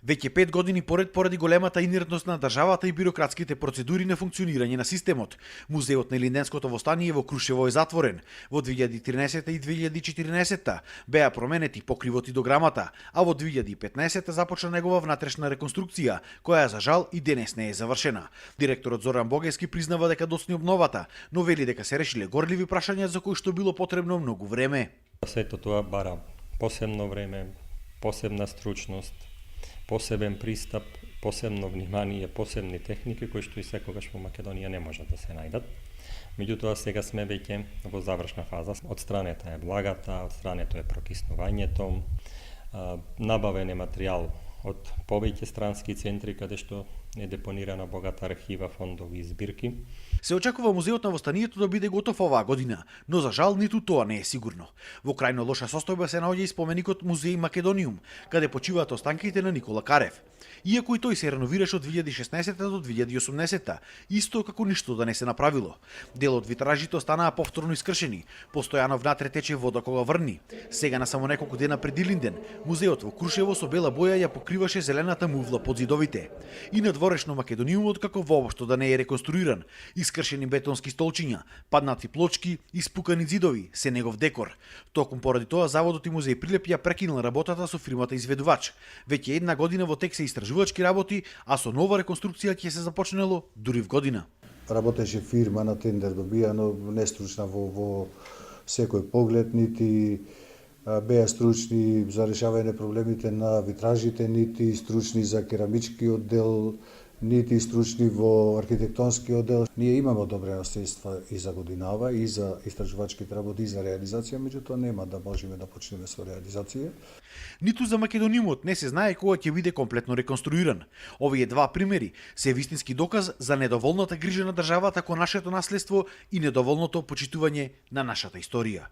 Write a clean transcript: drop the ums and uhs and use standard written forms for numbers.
Веќе 5 години поред поради големата инертност на државата и бирократските процедури на функционирање на системот, музеот на Илинденското востание во Крушево е затворен. Во 2013 и 2014 беа променети покривот и дограмата, а во 2015 започна негова внатрешна реконструкција, која за жал и денес не е завршена. Директорот Зоран Богески признава дека доцни обновата, но вели дека се решиле горливи прашања за кои што било потребно многу време. Сето тоа бара посебно време, посебна стручност, посебен пристап, посебно внимание, посебни техники кои што и секогаш во Македонија не можат да се најдат. Меѓутоа сега сме веќе во завршна фаза. Од страната е влагата, од страната е прокиснувањето, набавен е материјал од повеќе странски центри каде што е депонирана богата архива, фондови и збирки. Се очекува музеот на востанието да биде готов оваа година, но за жал ниту тоа не е сигурно. Во крајно лоша состојба се наоѓа и споменикот Музеј Македониум, каде почиваат останките на Никола Карев. Иако и тој се реновираше од 2016 до 2018, исто како ништо да не се направило. Дел од витражите останаа повторно искршени, постојано внатре тече вода кога врни. Сега на само неколку дена пред Илинден, музеот во Крушево со бела боја ја покриваше зелената мувла под зидовите. И надворешно Македониумот како воопшто да не е реконструиран, искршени бетонски столчиња, паднати плочки и спукани зидови се негов декор. Токму поради тоа заводот и музеј Прилеп ја прекинал работата со фирмата изведувач. Веќе една година во тек се истражувачки работи, а со нова реконструкција ќе се започнело дури в година. Работеше фирма на тендер добијано, нестручна во секој поглед, нити беа стручни за решавање проблемите на витражите, нити стручни за керамичкиот дел, нити стручни во архитектонскиот дел. Ние имаме одобрена средства и за годинава, и за истражувачките работи, и за реализација, меѓутоа нема да можеме да почнеме со реализација. Ниту за Македониумот не се знае кога ќе биде комплетно реконструиран. Овие два примери се вистински доказ за недоволната грижа на државата кон нашето наследство и недоволното почитување на нашата историја.